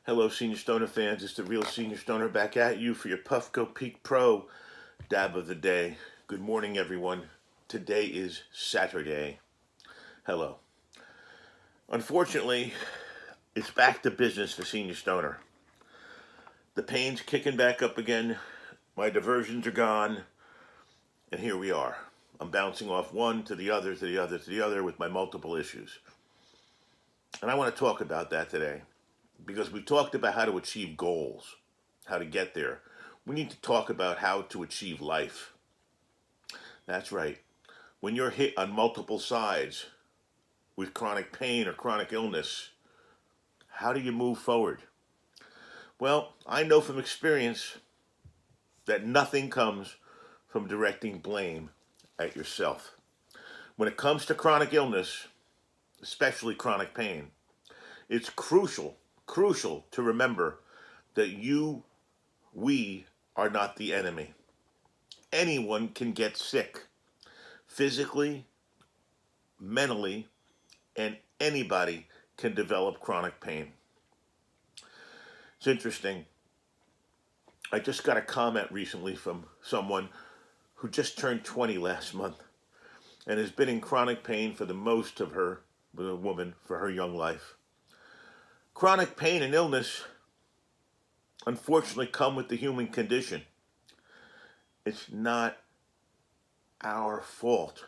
Hello, Senior Stoner fans. It's the real Senior Stoner back at you for your Puffco Peak Pro dab of the day. Good morning, everyone. Today is Saturday. Hello. Unfortunately, it's back to business for Senior Stoner. The pain's kicking back up again. My diversions are gone. And here we are. I'm bouncing off one to the other, to the other, to the other with my multiple issues. And I want to talk about that today because we've talked about how to achieve goals, how to get there. We need to talk about how to achieve life. That's right. When you're hit on multiple sides with chronic pain or chronic illness, how do you move forward? Well, I know from experience that nothing comes from directing blame at yourself. When it comes to chronic illness, especially chronic pain, it's crucial to remember that we are not the enemy. Anyone can get sick, physically, mentally, and anybody can develop chronic pain. It's interesting. I just got a comment recently from someone who just turned 20 last month and has been in chronic pain for the most of her, the woman, for her young life. Chronic pain and illness, unfortunately, come with the human condition. It's not our fault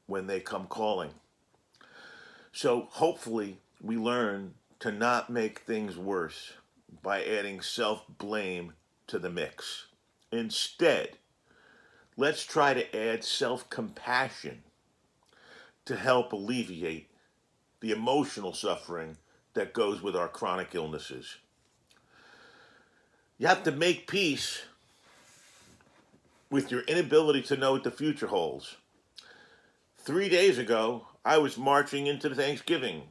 when they come calling. So hopefully we learn to not make things worse by adding self-blame to the mix. Instead, let's try to add self-compassion to help alleviate the emotional suffering that goes with our chronic illnesses. You have to make peace with your inability to know what the future holds. 3 days ago, I was marching into Thanksgiving.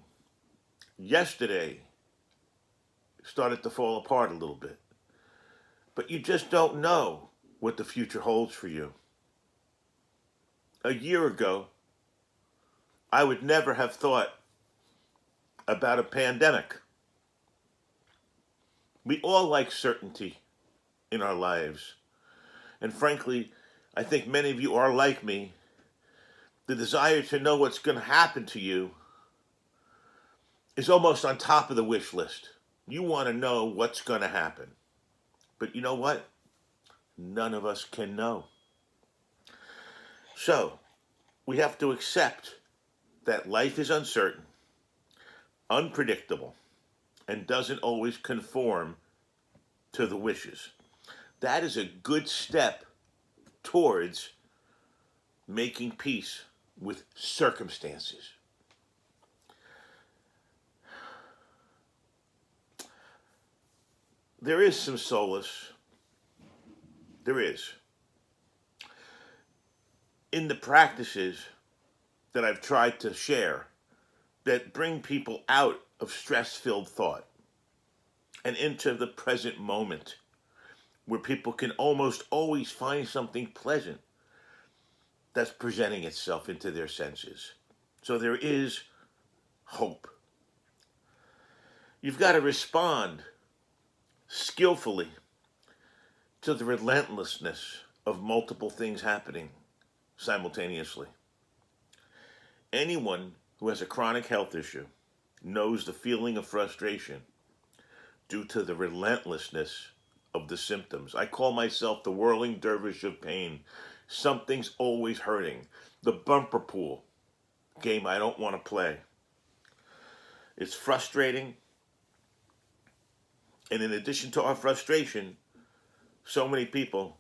Yesterday, started to fall apart a little bit. But you just don't know what the future holds for you. A year ago, I would never have thought about a pandemic. We all like certainty in our lives. And frankly, I think many of you are like me. The desire to know what's going to happen to you is almost on top of the wish list. You want to know what's going to happen. But you know what? None of us can know. So, we have to accept that life is uncertain, unpredictable, and doesn't always conform to the wishes. That is a good step towards making peace with circumstances. There is some solace. There is. In the practices that I've tried to share that bring people out of stress-filled thought and into the present moment where people can almost always find something pleasant that's presenting itself into their senses. So there is hope. You've got to respond skillfully to the relentlessness of multiple things happening simultaneously. Anyone who has a chronic health issue knows the feeling of frustration due to the relentlessness of the symptoms. I call myself the whirling dervish of pain. Something's always hurting. The bumper pool game I don't want to play. It's frustrating. And in addition to our frustration, so many people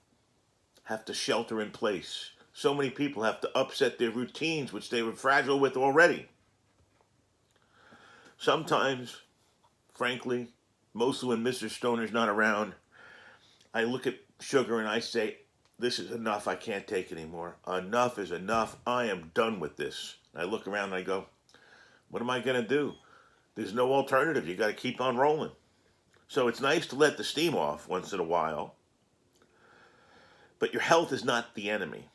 have to shelter in place. So many people have to upset their routines, which they were fragile with already. Sometimes, frankly, mostly when Mr. Stoner's not around, I look at sugar and I say, this is enough, I can't take it anymore. Enough is enough, I am done with this. I look around and I go, what am I going to do? There's no alternative, you got to keep on rolling. So it's nice to let the steam off once in a while, but your health is not the enemy.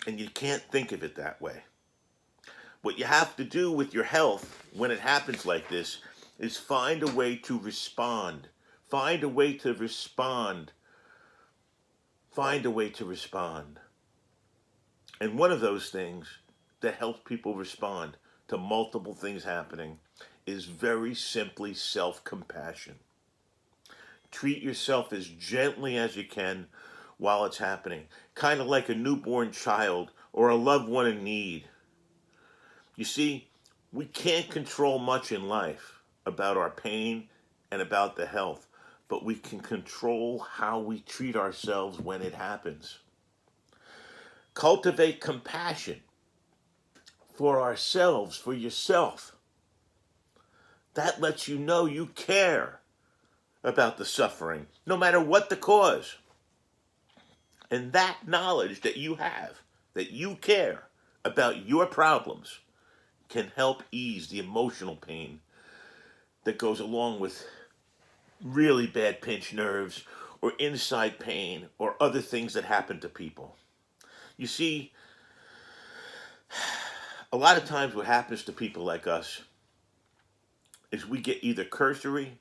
And you can't think of it that way. What you have to do with your health when it happens like this is find a way to respond. Find a way to respond. Find a way to respond. And one of those things that helps people respond to multiple things happening is very simply self-compassion. Treat yourself as gently as you can while it's happening, kind of like a newborn child or a loved one in need. You see, we can't control much in life about our pain and about the health, but we can control how we treat ourselves when it happens. Cultivate compassion for ourselves, for yourself. That lets you know you care about the suffering, no matter what the cause. And that knowledge that you have, that you care about your problems, can help ease the emotional pain that goes along with really bad pinched nerves or inside pain or other things that happen to people. You see, a lot of times what happens to people like us is we get either cursory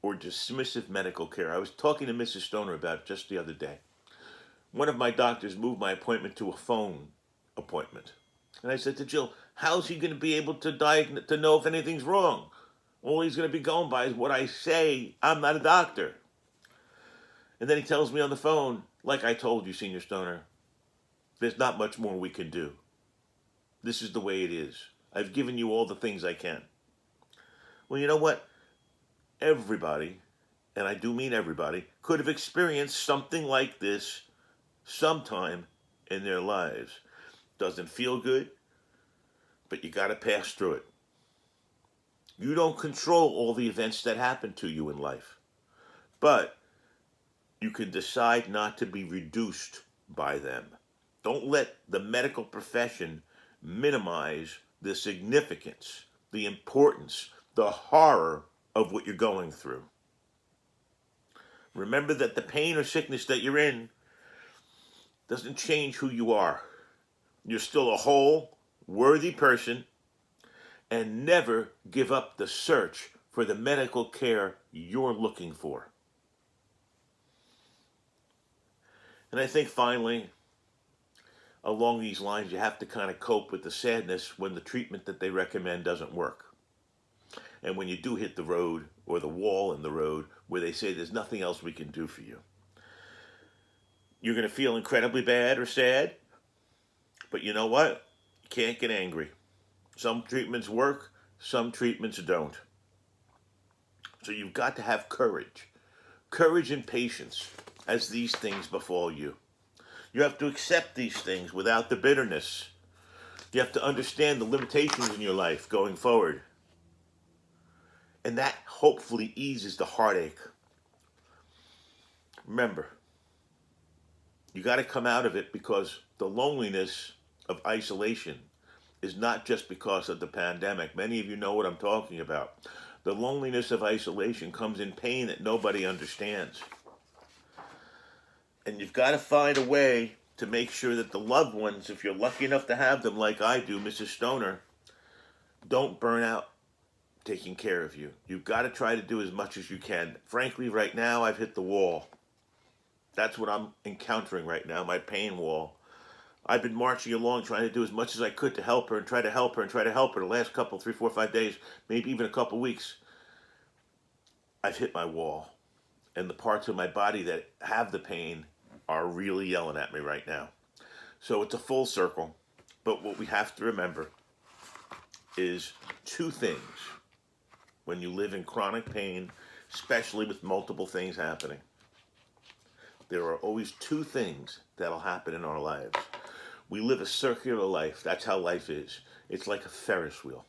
or dismissive medical care. I was talking to Mrs. Stoner about it just the other day. One of my doctors moved my appointment to a phone appointment. And I said to Jill, how's he going to be able to know if anything's wrong? All he's going to be going by is what I say. I'm not a doctor. And then he tells me on the phone, like I told you, Senior Stoner, there's not much more we can do. This is the way it is. I've given you all the things I can. Well, you know what? Everybody, and I do mean everybody, could have experienced something like this sometime in their lives. Doesn't feel good, but you got to pass through it. You don't control all the events that happen to you in life, but you can decide not to be reduced by them. Don't let the medical profession minimize the significance, the importance, the horror of what you're going through. Remember that the pain or sickness that you're in doesn't change who you are. You're still a whole, worthy person, and never give up the search for the medical care you're looking for. And I think finally, along these lines, you have to kind of cope with the sadness when the treatment that they recommend doesn't work. And when you do hit the road or the wall in the road where they say there's nothing else we can do for you. You're going to feel incredibly bad or sad, but you know what? You can't get angry. Some treatments work, some treatments don't. So you've got to have courage. Courage and patience as these things befall you. You have to accept these things without the bitterness. You have to understand the limitations in your life going forward. And that hopefully eases the heartache. Remember, you got to come out of it because the loneliness of isolation is not just because of the pandemic. Many of you know what I'm talking about. The loneliness of isolation comes in pain that nobody understands. And you've got to find a way to make sure that the loved ones, if you're lucky enough to have them like I do, Mrs. Stoner, don't burn out taking care of you. You've got to try to do as much as you can. Frankly, right now, I've hit the wall. That's what I'm encountering right now, my pain wall. I've been marching along trying to do as much as I could to help her and try to help her and try to help her the last couple, 3, 4, 5 days, maybe even a couple weeks. I've hit my wall. And the parts of my body that have the pain are really yelling at me right now. So it's a full circle. But what we have to remember is 2 things when you live in chronic pain, especially with multiple things happening. There are always 2 things that'll happen in our lives. We live a circular life. That's how life is. It's like a Ferris wheel.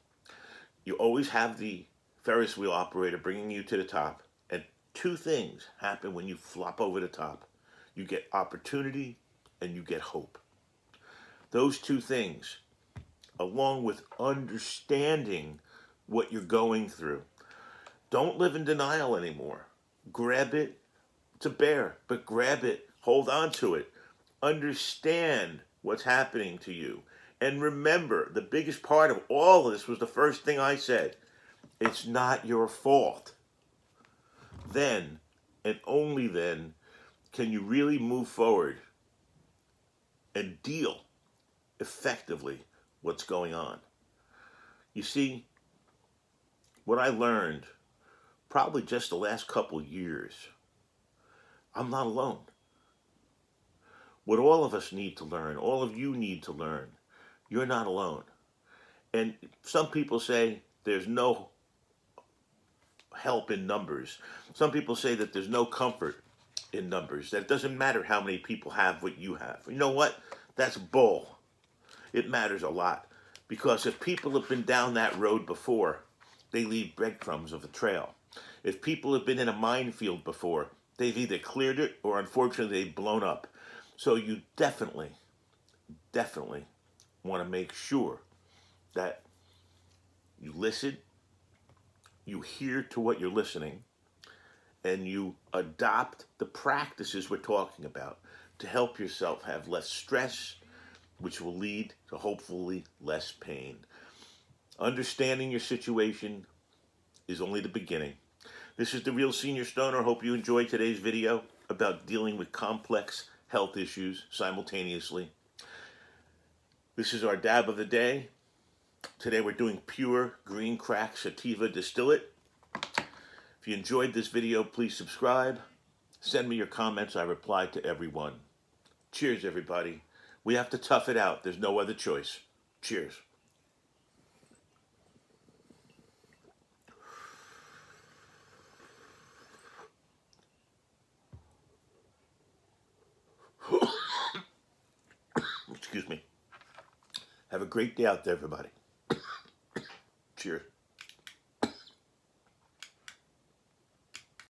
You always have the Ferris wheel operator bringing you to the top, and 2 things happen when you flop over the top. You get opportunity and you get hope. Those 2 things, along with understanding what you're going through. Don't live in denial anymore. Grab it. It's a bear, but grab it. Hold on to it. Understand what's happening to you. And remember, the biggest part of all of this was the first thing I said. It's not your fault. Then, and only then, can you really move forward and deal effectively what's going on. You see, what I learned probably just the last couple years, I'm not alone. What all of us need to learn, all of you need to learn, you're not alone. And some people say there's no help in numbers. Some people say that there's no comfort in numbers, that it doesn't matter how many people have what you have. You know what? That's bull. It matters a lot. Because if people have been down that road before, they leave breadcrumbs of a trail. If people have been in a minefield before, they've either cleared it or unfortunately they've blown up. So you definitely want to make sure that you listen, you hear to what you're listening, and you adopt the practices we're talking about to help yourself have less stress, which will lead to hopefully less pain. Understanding your situation is only the beginning. This is the Real Senior Stoner. Hope you enjoyed today's video about dealing with complex health issues simultaneously. This is our dab of the day. Today we're doing pure green crack sativa distillate. If you enjoyed this video, please subscribe. Send me your comments. I reply to everyone. Cheers, everybody. We have to tough it out. There's no other choice. Cheers. Excuse me. Have a great day out there, everybody. Cheers.